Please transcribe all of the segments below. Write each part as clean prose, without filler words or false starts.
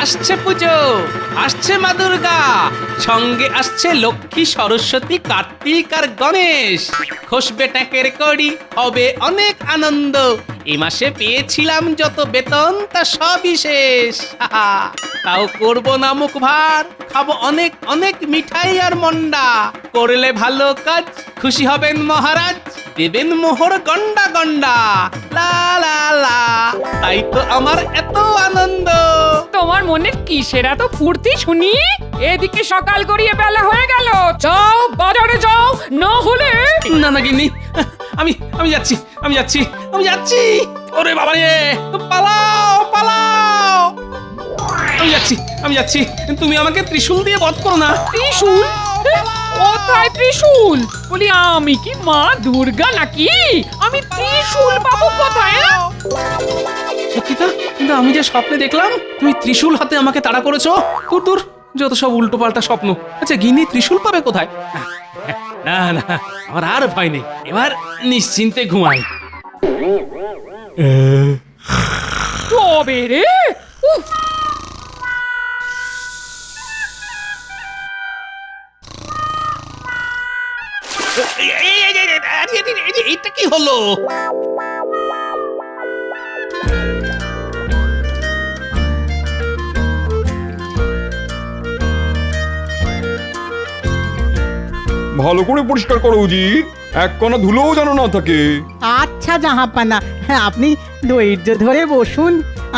আসছে পুজো, আসছে মা দুর্গা, সঙ্গে আসছে লক্ষ্মী, সরস্বতী, কার্তিক আর গণেশ। খসবে ট্যাঁকের কড়ি, হবে অনেক আনন্দ। এ মাসে পেয়েছিলাম যত বেতন তা সবই শেষ। তাও করবো না মুখ ভার, খাবো অনেক অনেক মিঠাই আর মন্ডা। করলে ভালো কাজ খুশি হবেন মহারাজ, দেবেন মোহর গন্ডা গন্ডা। লা লা লা, তাই তো আমার এত আনন্দ। তোমার মনে কিসের এত ফুর্তি শুনি? এদিকে সকাল গড়িয়ে বেলা হয়ে গেল, যাও বাজারে যাও, না হলে না না গিন্নি, আমি আমি যাচ্ছি আমি যাচ্ছি আমি যাচ্ছি। ওরে বাবা রে, পালাও পালাও। আমি যাচ্ছি তুমি আমাকে ত্রিশূল দিয়ে বধ করো না। ত্রিশূল? কোথায় ত্রিশূল? বলি আমি কি মা দুর্গা নাকি? আমি ত্রিশূল পাবো কোথায়? সত্যি তো, কিন্তু আমি যে স্বপ্নে দেখলাম তুমি ত্রিশূল হাতে আমাকে তাড়া করেছো। দূর দূর, যত সব উল্টো পাল্টা স্বপ্ন। আচ্ছা গিন্নি ত্রিশূল পাবে কোথায়? না না, আমার আর ভয় নেই, এবার নিশ্চিন্তে ঘুমাই। তবে রে, উফ, এটা কি হলো? ভালো করে পরিষ্কার করো উজির, এক কণা ধুলোও যেন না থাকে। আচ্ছা জাহাপানা, আপনি ধৈর্য ধরে বসুন,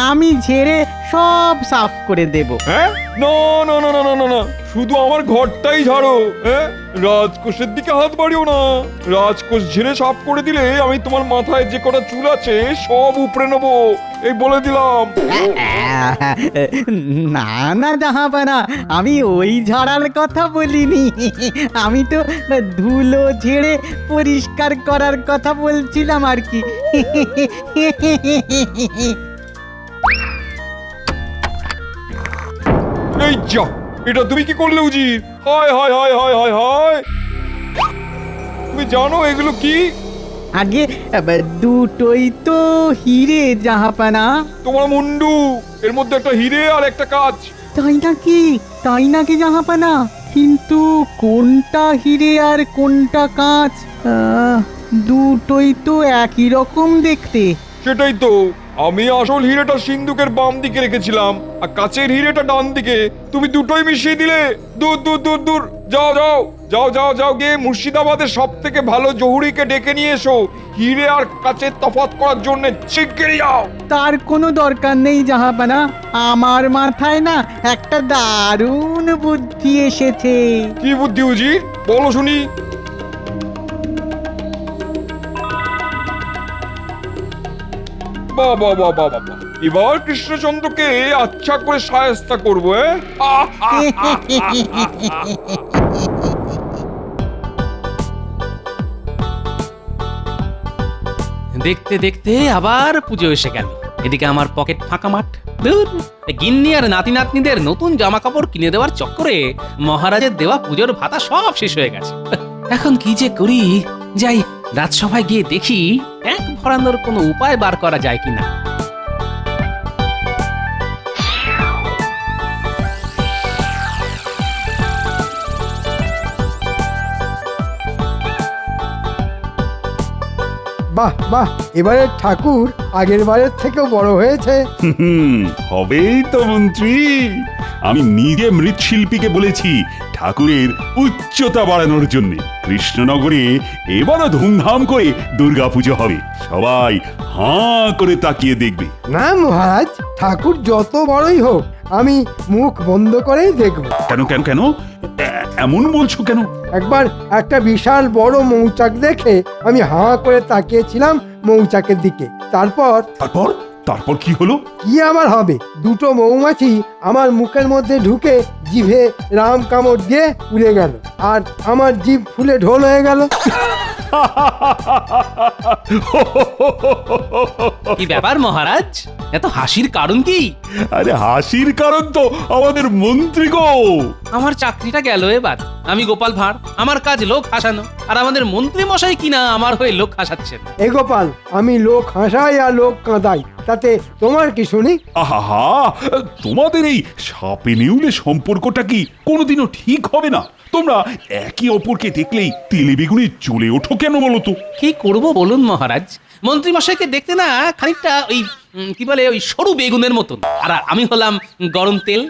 আমি ঝেড়ে সব সাফ করে দেব। হ্যাঁ, না না না না না না না, শুধু আমার ঘরটাই ঝাড়ো। হ্যাঁ, রাজকোষের দিকে হাত বাড়িও না। রাজকোষ ঝেড়ে সাফ করে দিলে আমি তোমার মাথায় যে কটা চুল আছে সব উপড়ে নেবো, এই বলে দিলাম। না না জাহাপানা, আমি ওই ঝাড়ার কথা বলিনি, আমি তো ধুলো ঝেড়ে পরিষ্কার করার কথা বলছিলাম আর কি। এই যা, এটা তুমি কি করলে উজির? হায় হায় হায় হায় হায় হায়, তুমি জানো এগুলো কি? আগে দুটোই তো হিরে জাহাপানা। তোমার মুন্ডু, এর মধ্যে একটা হিরে আর একটা কাঁচ। তাই নাকি জাহাপানা? কিন্তু কোনটা হিরে আর কোনটা কাঁচ? দুটোই তো একই রকম দেখতে। সেটাই তো, আমি আসল হিরেটা সিন্ধুকের বাম দিকে রেখেছিলাম আর কাচের হিরেটা ডান দিকে। তুমি দুটোই মিশিয়ে দিলে। দূর দূর দূর দূর, যাও যাও যাও যাও যাও, গিয়ে মুর্শিদাবাদের সব থেকে ভালো জহুরিকে ডেকে নিয়ে এসো হিরে আর কাচের তফাৎ করার জন্য। শিগগিরই যাও। তার কোনো দরকার নেই জাহাপানা, আমার মাথায় না একটা দারুণ বুদ্ধি এসেছে। কি বুদ্ধি উজির, বলো শুনি। বাহ বাহ বাহ বাহ বাহ, এবার কৃষ্ণচন্দ্রকে আচ্ছা করে শায়েস্তা করবো। দেখতে দেখতে আবার পুজো এসে গেল। এদিকে আমার পকেট ফাঁকা মাঠ। ধুর, গিন্নি আর নাতি নাতনিদের নতুন জামা কাপড় কিনে দেওয়ার চক্করে মহারাজের দেওয়া পুজোর ভাতা সব শেষ হয়ে গেছে। এখন কি যে করি, যাই রাজসভায় গিয়ে দেখি এক ভরানোর কোনো উপায় বার করা যায় কিনা। বাহ বাহ, এবারে ঠাকুর আগের বারের থেকেও বড় হয়েছে। হবেই তো মন্ত্রী, আমি নিজে মৃৎশিল্পীকে বলেছি ঠাকুরের উচ্চতা বাড়ানোর জন্য। কৃষ্ণনগরে এবারও ধুমধাম করে দুর্গাপুজো হবে, সবাই হাঁ করে তাকিয়ে দেখবে। না মহারাজ, ঠাকুর যত বড়ই হোক আমি মুখ বন্ধ করেই দেখব। কেন কেন কেন এমন বলছো কেন? একবার একটা বিশাল বড় মৌচাক দেখে আমি হাঁ করে তাকিয়েছিলাম মৌচাকের দিকে। তারপর তারপর তারপর কি হলো? কি আবার হবে, দুটো মৌমাছি আমার মুখের মধ্যে ঢুকে জিভে রাম কামড় দিয়ে উড়ে গেল, আর আমার জিভ ফুলে ঢোল হয়ে গেল। কি ব্যাপার মহারাজ, এত হাসির কারণ কি? আরে হাসির কারণ তো আমাদের মন্ত্রী গো। আমার চাকরিটা গেল এবার। আমি গোপাল ভাঁড়, আমার কাজ লোক হাসানো, আর আমাদের মন্ত্রী মশাই কিনা আমার হয়ে লোক হাসাচ্ছেন। এ গোপাল, আমি লোক হাসাই আর লোক কাঁদাই, তাতে তোমার কি শুনি? আহা, তোমাদের এই সাপে নেউলে সম্পর্কটা কি কোনোদিনও ঠিক হবে না? তোমরা একে অপরকে দেখলেই তেলে বেগুনে জ্বলে ওঠো কেন বলো তো? কি করব বলুন মহারাজ, মন্ত্রী মশাইকে দেখতে না খানিকটা ওই কি বলে ওই সরু বেগুনের মতন, আর আমি হলাম গরম তেল।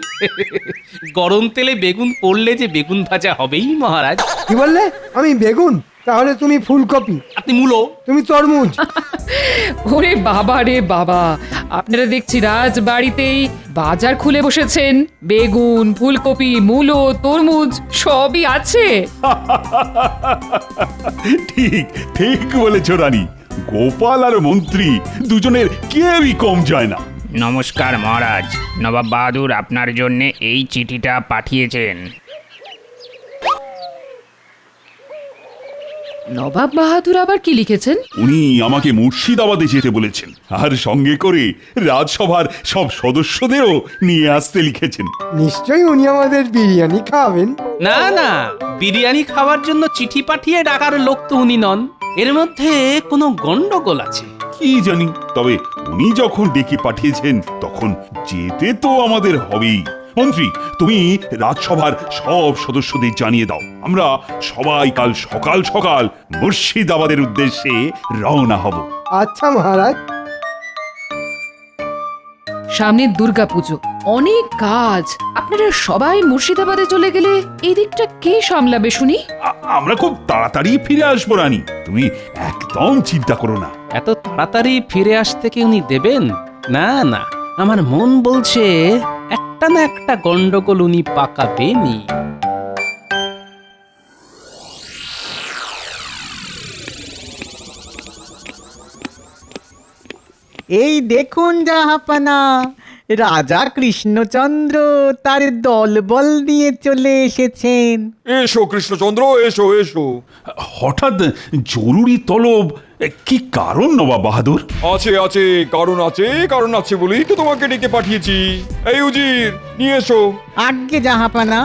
গরম তেলে বেগুন পড়লে যে বেগুন ভাজা হবেই মহারাজ। কি বললে? আমি বেগুন? তাহলে তুমি ফুলকপি, আপনি মূলো। তুমি তরমুজ। ওরে বাবা রে বাবা, আপনারা দেখছি রাজবাড়িতেই বাজার খুলে বসেছেন। বেগুন, ফুলকপি, মূলো, তরমুজ সবই আছে। ঠিক ঠিক বলেছ রানী। গোপাল আর মন্ত্রী দুজনের কেউই কম যায় না। নমস্কার মহারাজ, নবাব বাহাদুর আপনার জন্য এই চিঠিটা পাঠিয়েছেন। নবাব বাহাদুর আবার কি লিখেছেন? উনি আমাকে মুর্শিদাবাদে যেতে বলেছেন, আর সঙ্গে করে রাজসভার সব সদস্যদেরও নিয়ে আসতে লিখেছেন। নিশ্চয়ই উনি আমাদের বিরিয়ানি খাওয়াবেন। না না, বিরিয়ানি খাওয়ার জন্য চিঠি পাঠিয়ে ডাকার লোক তো উনি নন। এর মধ্যে কোনো গন্ডগোল আছে। কি জানি, তবে উনি যখন ডেকে পাঠিয়েছেন তখন যেতে তো আমাদের হবেই। মন্ত্রী, তুমি রাজসভার সব সদস্যদের জানিয়ে দাও, আমরা সবাই কাল সকাল সকাল মুর্শিদাবাদের উদ্দেশ্যে রওনা হব। আচ্ছা মহারাজ। সামনে দুর্গাপুজো, অনেক কাজ। আপনারা সবাই মুর্শিদাবাদে চলে গেলে এই দিকটা কে সামলাবে শুনি? আমরা খুব তাড়াতাড়ি ফিরে আসবো রানী, তুমি একদম চিন্তা করো না। এত তাড়াতাড়ি ফিরে আসতে কি উনি দেবেন? না না, আমার মন বলছে একটা না একটা গন্ডগোল উনি পাকাবেনই। এই দেখুন জাহাপানা, রাজা কৃষ্ণচন্দ্র তার দলবল নিয়ে চলে এসেছেন। এসো কৃষ্ণচন্দ্র, এসো এসো। হঠাৎ জরুরি তলব, কি কারণ নবাব বাহাদুর? আছে আছে, কারণ আছে, কারণ আছে বলেই তো তোমাকে ডেকে পাঠিয়েছি। এই উজির, নিয়ে এসো। আজ্ঞে জাহাপানা।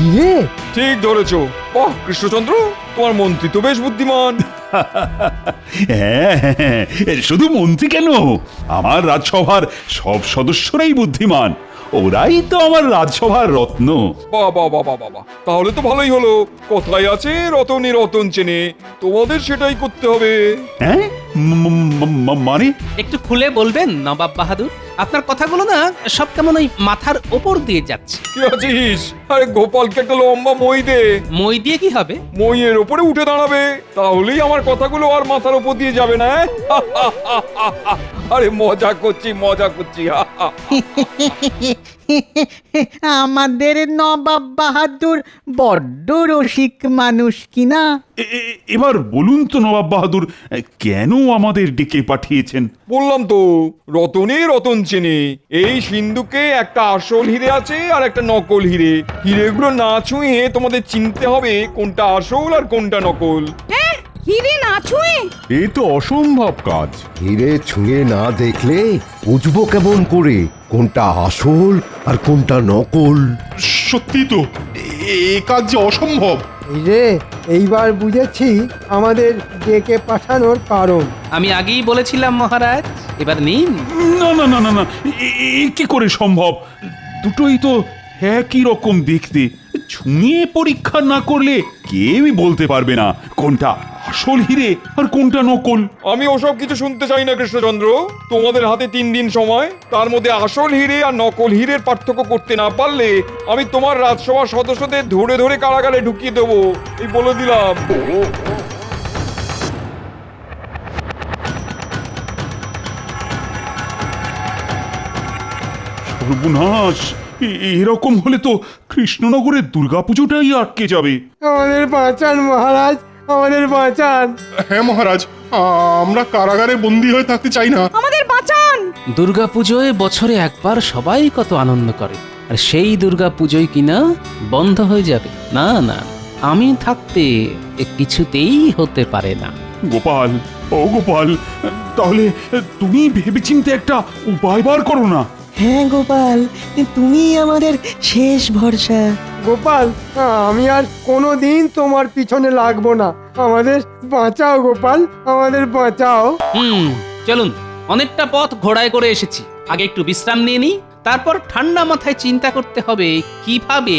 ইয়ে, ঠিক ধরেছো। বাহ কৃষ্ণচন্দ্র, তোমার মন্ত্রী তো বেশ বুদ্ধিমান। হ্যাঁ, শুধু মন্ত্রী কেন, আমার রাজসভার সব সদস্যরাই বুদ্ধিমান। ওরাই তো আমার রাজসভার রত্ন। বাহ বাহ বাহ বাহ বাহ, তাহলে তো ভালোই হলো। কথায় আছে রতনে রতন চেনে, তোমাদের সেটাই করতে হবে। হ্যাঁ, মানে একটু খুলে বলবেন নবাব বাহাদুর? আপনার কথাগুলো না সব কেমন ওই মাথার ওপর দিয়ে যাচ্ছে। কি আছিস? আরে গোপালকে একটা লম্বা মই দে। মই দিয়ে কি হবে? মইয়ের ওপরে উঠে দাঁড়াবে, তাহলেই আমার কথাগুলো আর মাথার ওপর দিয়ে যাবে না। আরে মজা করছি, মজা করছি। আমাদের নবাব বাহাদুর বড্ড রসিক মানুষ কিনা। এবার বলুন তো নবাব বাহাদুর, কেন আমাদের ডেকে পাঠিয়েছেন? বললাম তো, রতনে রতন চেনে। এই সিন্ধুকে একটা আসল হিরে আছে আর একটা নকল হিরে। হিরেগুলো না ছুঁয়ে তোমাদের চিনতে হবে কোনটা আসল আর কোনটা নকল। হিরে না ছুঁয়ে? এ তো অসম্ভব কাজ। হিরে ছুঁয়ে না দেখলে বুঝবো কেমন করে কোনটা আসল আর কোনটা নকল? সত্যি তো, এ কাজ যে অসম্ভব। এই রে, এইবার বুঝেছি আমাদের ডেকে পাঠানোর কারণ। আমি আগেই বলেছিলাম মহারাজ, এবার নিন। না না না না না, কি করে সম্ভব? দুটোই তো একই রকম দেখতে। ছুঁয়ে পরীক্ষা না করলে কেউই বলতে পারবে না কোনটা আসল হিরে আর কোনটা নকল। আমি ওসব কিছু শুনতে চাই না কৃষ্ণচন্দ্র। তোমাদের হাতে 3 দিন সময়, তার মধ্যে আসল হিরে আর নকল হিরের পার্থক্য করতে না পারলে আমি তোমার রাজসভার সদস্যদের ধরে ধরে কারাগারে ঢুকিয়ে দেবো, এই বলে দিলাম। সর্বনাশ, এরকম হলে তো কৃষ্ণনগরের দুর্গাপুজোটাই আটকে যাবে। আমাদের বাঁচান মহারাজ, আমাদের বাঁচান। হ্যাঁ মহারাজ, আমরা কারাগারে বন্দী হয়ে থাকতে চাই না। আমাদের বাঁচান। দুর্গাপুজোয় বছরে একবার সবাই কত আনন্দ করে, আর সেই দুর্গা পুজোয় কিনা বন্ধ হয়ে যাবে। না না, আমি থাকতে এ কিছুতেই হতে পারে না। গোপাল, ও গোপাল, তাহলে তুমি ভেবেচিন্তে একটা উপায় বার করো না। হ্যাঁ গোপাল, তুমি আমাদের শেষ ভরসা। গোপাল, আমি আর কোনো দিন তোমার পিছনে লাগবো না। আমাদের বাঁচাও গোপাল, আমাদের বাঁচাও। চলুন, অনেকটা পথ ঘোড়ায় করে এসেছি, আগে একটু বিশ্রাম নিয়ে নিই, তারপর ঠান্ডা মাথায় চিন্তা করতে হবে কিভাবে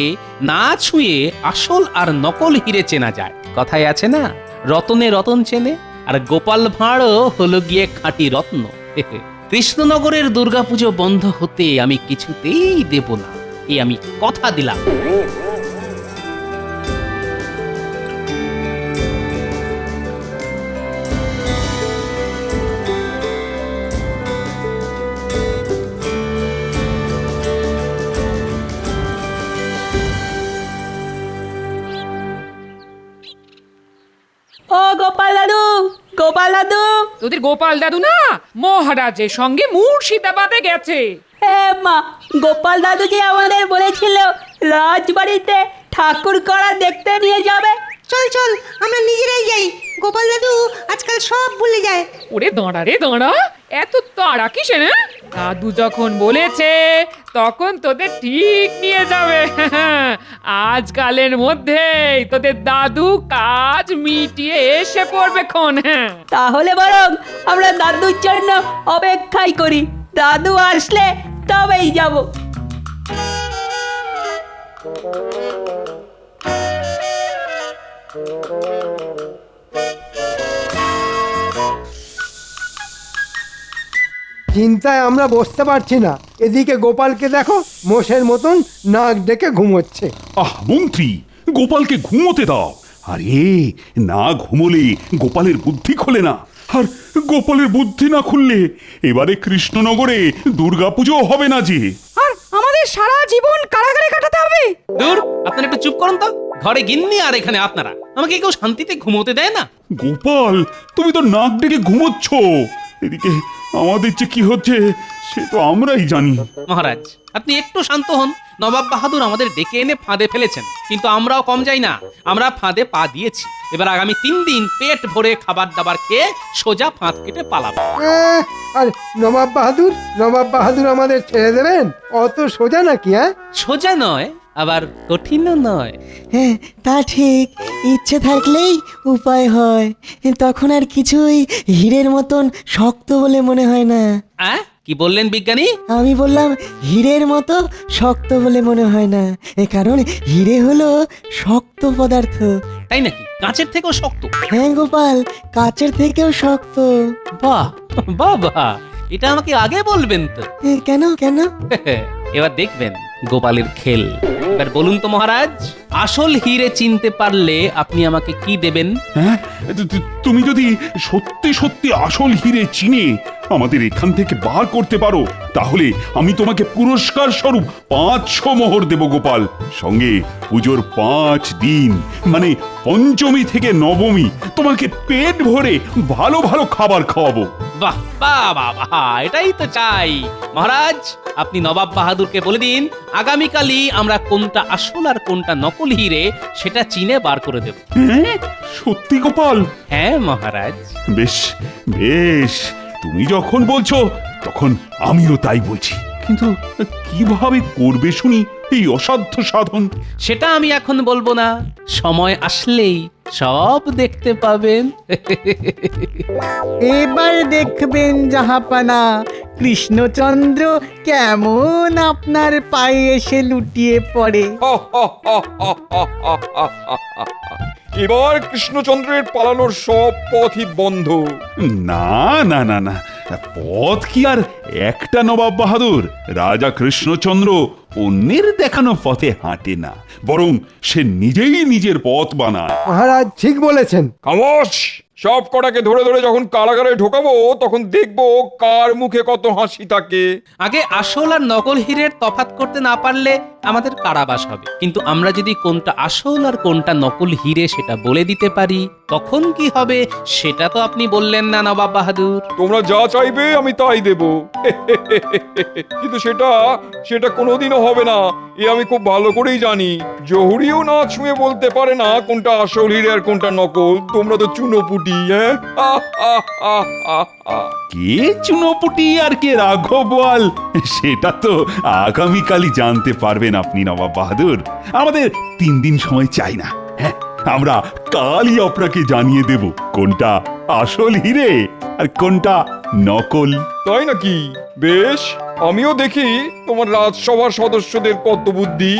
না ছুঁয়ে আসল আর নকল হিরে চেনা যায়। কথায় আছে না, রতনে রতন চেনে, আর গোপাল ভাঁড়ও হলো গিয়ে খাঁটি রত্ন। কৃষ্ণনগরের দুর্গাপুজো বন্ধ হতে আমি কিছুতেই দেব না, এই আমি কথা দিলাম। ও গোপাল দাদু, গোপাল দাদু। তোদের গোপাল দাদু না মহারাজের সঙ্গে মুর্শিদাবাদে গেছে। হ্যাঁ মা, গোপাল দাদু যে আমাদের বলেছিল রাজবাড়িতে ঠাকুর করা দেখতে নিয়ে যাবে। চল চল, আমরা নিজেরাই যাই। গোপাল দাদু আজকাল সব ভুলে যায়। ওরে দাঁড়া রে দাঁড়া, এত তাড়া কিসে না? দাদু যখন বলেছে তখন তোদের ঠিক নিয়ে যাবে। আজকালের মধ্যেই তোদের দাদু কাজ মিটিয়ে এসে পড়বে খন। হ্যাঁ, তাহলে বরং আমরা দাদুর জন্য অপেক্ষাই করি, দাদু আসলে তবেই যাব। চিন্তায় আমরা বসতে পারছি না। এদিকে গোপালকে দেখো, মোষের মতন নাক ডেকে ঘুমোচ্ছে। আহ মন্ত্রী, গোপালকে ঘুমোতে দাও। আরে না ঘুমোলে গোপালের বুদ্ধি খোলে না, আর গোপালের বুদ্ধি না খুললে এবারে কৃষ্ণনগরে দুর্গাপুজো হবে না যে। আর আমাদের সারা জীবন কারাগারে কাটাতে হবে। দূর, আপনারা একটু চুপ করুন তো। ঘরে গিন্নি আর এখানে আপনারা, আমাকে কেউ শান্তিতে ঘুমোতে দেয় না। গোপাল, তুমি তো নাক ডেকে ঘুমোচ্ছ, এদিকে আমাদের যে কি হচ্ছে সে তো আমরাই জানি। মহারাজ, আপনি একটু শান্ত হন। নবাব বাহাদুর আমাদের ডেকে এনে ফাঁদে ফেলেছেন, কিন্তু আমরাও কম যাই না, আমরা ফাঁদে পা দিয়েছি। এবার আগামী 3 দিন পেট ভরে খাবার দাবার খেয়ে সোজা ফাঁদ কেটে পালাবো। আর নবাব বাহাদুর আমাদের ছেড়ে দেবেন? অত সোজা নাকি? হ্যাঁ, সোজা নয়, আবার কঠিনও নয়। হ্যাঁ, তা ঠিক। ইচ্ছে থাকলেই উপায় হয়, তখন আর কিছুই হীরের মতন শক্ত বলে মনে হয় না। কি বললেন বিজ্ঞানী? আমি বললাম হীরের মতো শক্ত বলে মনে হয় না, কারণ হীরে হলো শক্ত পদার্থ। তাই নাকি? কাঁচের থেকেও শক্ত? হ্যাঁ গোপাল, কাচের থেকেও শক্ত। বাহ বাহ বাহ, এটা আমাকে আগে বলবেন তো। কেন কেন? এবার দেখবেন গোপালের খেল। এবার বলুন তো মহারাজ, আসল হিরে চিনতে পারলে আপনি আমাকে কি দেবেন? হ্যাঁ, তুমি যদি সত্যি সত্যি আসল হিরে চিনে আমাদের এখান থেকে বার করতে পারো, তাহলে আমি তোমাকে পুরস্কার স্বরূপ 500 মোহর দেব গোপাল। সঙ্গে পুজোর 5 দিন মানে পঞ্চমী থেকে নবমী তোমাকে পেট ভরে ভালো ভালো খাবার খাওয়াবো। বাহ বাহ বাহ বাহ, এটাই তো চাই। মহারাজ, আপনি নবাব বাহাদুরকে বলে দিন আগামীকালই আমরা কোনটা আসল আর কোনটা নকল হিরে সেটা চিনে বার করে দেব। হ্যাঁ, সত্যি গোপাল? হ্যাঁ মহারাজ। বেশ বেশ, তুমি যখন বলছো তখন আমিও তাই বলছি, কিন্তু কিভাবে করবে শুনি এই অসাধ্য সাধন? সেটা আমি এখন বলবো না, সময় আসলেই সব দেখতে পাবেন। এবার দেখবেন জাহাপানা, কৃষ্ণচন্দ্র কেমন আপনার পায়ে এসে লুটিয়ে পড়ে। এবার কৃষ্ণচন্দ্রের পালানোর সব পথই বন্ধ। না না না না, পথ কি আর একটা নবাব বাহাদুর? রাজা কৃষ্ণচন্দ্র অন্যের দেখানো পথে হাঁটে না, বরং সে নিজেই নিজের পথ বানায়। মহারাজ ঠিক বলেছেন। খামোশ! সব কটাকে ধরে ধরে যখন কারাগারে ঢোকাবো তখন দেখবো কার মুখে কত হাসি থাকে। আগে আসল আর নকল হীরের তফাৎ করতে না পারলে আমাদের কারাবাস হবে, কিন্তু আমরা যদি কোনটা আসল আর কোনটা নকল হীরে সেটা বলে দিতে পারি তখন কি হবে সেটা তো আপনি বললেন না নবাব বাহাদুর। তোমরা যা চাইবে আমি তাই দেব। কিন্তু সেটা কোনোদিনও হবে না, এ আমি খুব ভালো করেই জানি। জহুরিও না ছুঁয়ে বলতে পারে না কোনটা আসল হিরে আর কোনটা নকল। তোমরা তো চুনোপুটি। হ্যাঁ, কে চুনোপুটি আর কে রাঘবওয়াল সেটা তো আগামীকালই জানতে পারবেন আপনি নবাব বাহাদুর। আমাদের 3 দিন সময় চাই না। হ্যাঁ, আমরা কালই আপনাকে জানিয়ে দেব কোনটা আসল হিরে আর কোনটা নকল। তাই নাকি? বেশ, আমিও দেখি তোমার রাজসভার সদস্যদের কত বুদ্ধি।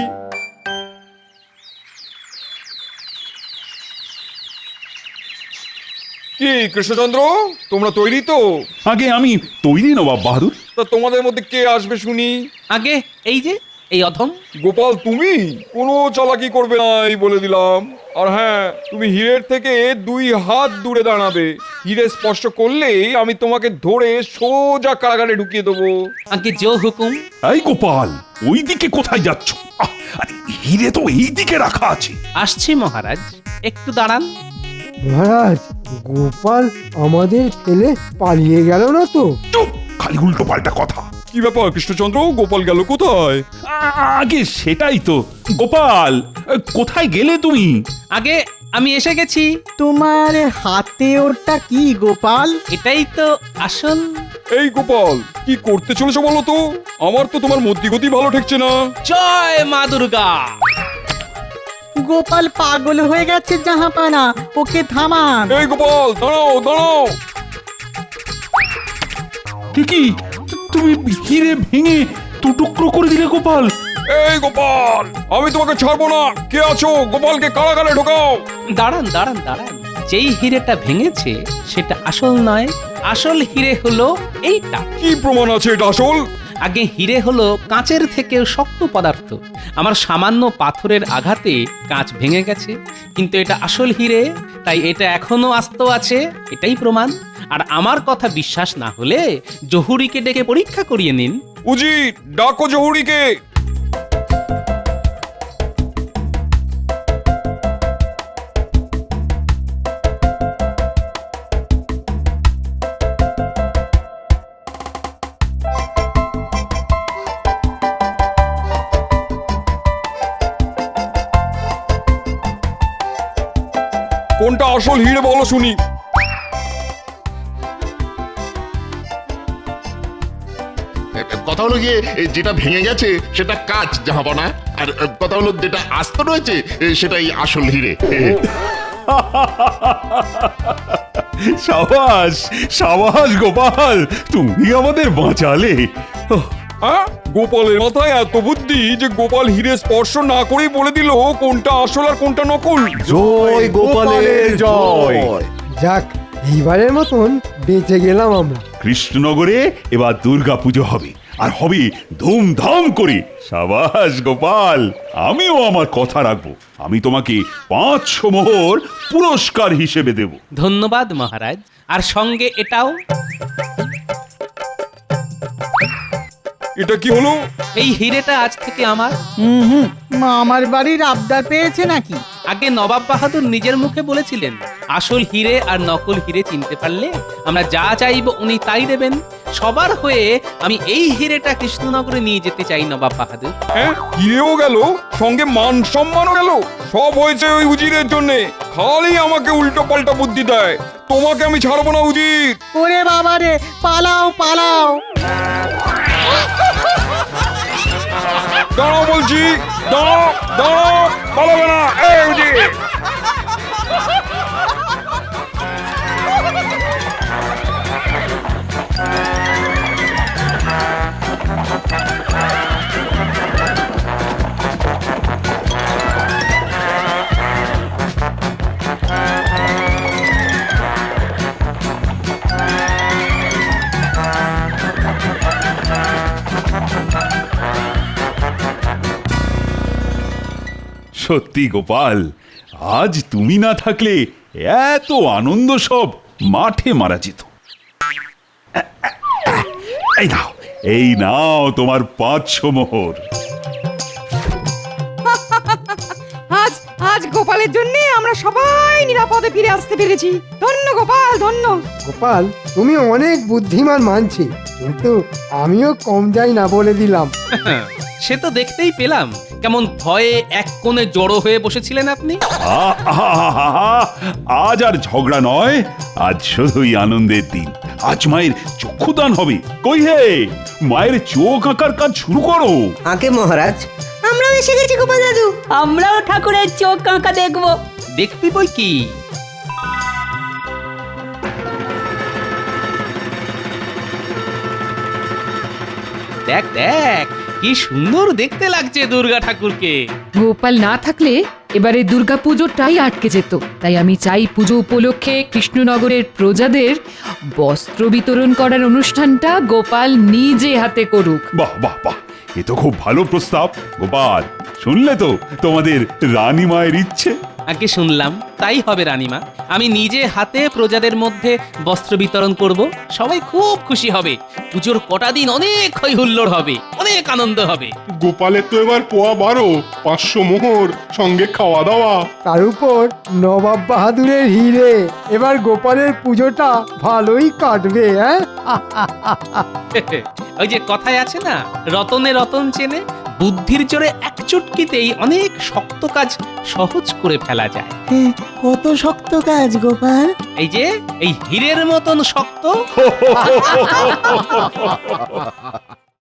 কি কৃষ্ণচন্দ্র, তোমরা তৈরি তো? আগে আমি তৈরি নবাব বাহাদুর। তা তোমাদের মধ্যে কে আসবে শুনি? আগে এই অধম গোপাল, তুমি কোনো চালাকি করবে না এই বলে দিলাম। আর হ্যাঁ, তুমি হীরের থেকে 2 হাত দূরে দাঁড়াবে। হীরে স্পর্শ করলেই আমি তোমাকে ধরে সোজা কারাগারে ঢুকিয়ে দেবো। আগে জো হুকুম। এই গোপাল, ওই দিকে কোথায় যাচ্ছ? আরে হিরে তো এই দিকে রাখা আছে। আসছি মহারাজ, একটু দাঁড়ান। মহারাজ, গোপাল আমাদের ফেলে পালিয়ে গেল না তো? চুপ, খালি উল্টো পাল্টা কথা। কি ব্যাপার কৃষ্ণচন্দ্র, গোপাল গেল কোথায়? আগে সেটাই তো। গোপাল, কোথায় গেলে তুমি? আগে আমি এসে গেছি। তোমার হাতে ওটা কি গোপাল? এটাই তো আসল। এই গোপাল, কি করতে চলেছো বলো তো? আমার তো তোমার মতিগতি ভালো ঠেকছে না। জয় মা দুর্গা। গোপাল পাগল হয়ে গেছে জাহাপানা, ওকে থামান। এই গোপাল, দাঁড়াও দাঁড়াও। কি তুমি হিরে ভেঙে 2 টুকরো করে দিলে গোপাল? এই গোপাল, আমি তোমাকে ছাড়বো না। কে আছো? গোপালকে কারাগারে ঢোকাও। দাঁড়ান দাঁড়ান দাঁড়ান, যেই হিরেটা ভেঙেছে সেটা আসল নয়। আসল হিরে হলো এইটা। কি প্রমাণ আছে এটা আসল? আগে হিরে হলো কাঁচের থেকেও শক্ত পদার্থ। আমার সামান্য পাথরের আঘাতে কাঁচ ভেঙে গেছে, কিন্তু এটা আসল হিরে, তাই এটা এখনো আস্ত আছে। এটাই প্রমাণ। আর আমার কথা বিশ্বাস না হলে জহুরিকে ডেকে পরীক্ষা করিয়ে নিন। উজি, ডাকো জহুরিকে। কোনটা আসল হিরে বলো শুনি। কথা হলো গিয়ে যেটা ভেঙে গেছে সেটা কাঁচ জাহাপনা, আর কথা হলো যেটা আস্ত রয়েছে সেটাই আসল হিরে। সাবাস সাবাস গোপাল, তুমি আমাদের বাঁচালে। গোপালের মাথায় এত বুদ্ধি যে গোপাল হিরে স্পর্শ না করেই বলে দিল কোনটা আসল আর কোনটা নকল। জয় গোপালের জয়। যাক, এইবারের মতন বেঁচে গেলাম আমরা। কৃষ্ণনগরে এবার দুর্গা পুজো হবে, আর হবে ধুমধাম করে। সাবাস গোপাল, আমিও আমার কথা রাখবো। আমি তোমাকে 500 মোহর পুরস্কার হিসেবে দেব। ধন্যবাদ মহারাজ। আর সঙ্গে এটাও। এটা কি হলো? এই হিরেটা আজ থেকে আমার। আমার বাড়ির আবদার পেয়েছে নাকি? আগে নবাব বাহাদুর নিজের মুখে বলেছিলেন আসল হিরে আর নকল হিরে চিনতে পারলে আমরা যা চাইব উনি তাই দেবেন। সবার হয়ে আমি এই হিরেটা কৃষ্ণনগরে নিয়ে যেতে চাই নবাব বাহাদুর। হ্যাঁ, হিরেও গেল, সঙ্গে মান সম্মানও গেল। সব হয়েছে ওই উজিরের জন্য। খালি আমাকে উল্টো পাল্টা বুদ্ধি দেয়। তোমাকে আমি ছাড়বো না উজির। ওরে বাবারে, পালাও পালাও। দাঁড়াও বলছি, দাঁড়াও দাঁড়াও, পালাবে না। এই উজির, সত্যি গোপাল, আজ তুমি না থাকলে এত আনন্দ সব মাঠে মারা যেত। এই নাও তোমার 500 মোহর। আজ আজ গোপালের জন্য আমরা সবাই নিরাপদে ফিরে আসতে পেরেছি। ধন্য গোপাল, ধন্য। গোপাল, তুমি অনেক বুদ্ধিমান মানছি, কিন্তু আমিও কম যাই না বলে দিলাম। সে তো দেখতেই পেলাম কেমন ভয়ে এক কোণে জড়ো হয়ে বসেছিলেন আপনি। আজ আর ঝগড়া নয়, আজ শুধুই আনন্দের দিন। আজ মায়ের চক্ষুদান হবে। কই হে, মায়ের চোখ আঁকার কাজ শুরু করো। আগে মহারাজ, আমরাও এসে গেছি গোপাল দাদু। আমরাও ঠাকুরের চোখ আঁকা দেখবো। দেখবি বই কি। দেখ দেখ কি সুন্দর দেখতে লাগছে দুর্গা ঠাকুরকে। গোপাল না থাকলে এবারে দুর্গা পুজোটাই আটকে যেত। তাই আমি চাই পুজো উপলক্ষে কৃষ্ণনগরের প্রজাদের বস্ত্র বিতরণ করার অনুষ্ঠানটা গোপাল নিজে হাতে করুক। বাহ বাহ বাহ, এ তো খুব ভালো প্রস্তাব। গোপাল, শুনলে তো তোমাদের রানী মায়ের ইচ্ছে। আগে শুনলাম, তাই হবে রানীমা। আমি নিজে হাতে প্রজাদের মধ্যে বস্ত্র বিতরণ করব। সবাই খুব খুশি হবে। পুজোর কটা দিন অনেক হই হুল্লোড় হবে, অনেক আনন্দ হবে। গোপালের তো এবার পোয়া 12, 500 মোহর, সঙ্গে খাওয়া দাওয়া। তার উপর নবাব বাহাদুরের হিরে। এবার গোপালের পুজোটা ভালোই কাটবে, হ্যাঁ? ওই যে কথায় আছে না, রতনে রতন চেনে। বুদ্ধির জোরে এক চুটকিতেই অনেক শক্ত কাজ সহজ করে ফেলা যায়। কত শক্ত কাজ গোপাল। এই যে এই হীরের মতন শক্ত।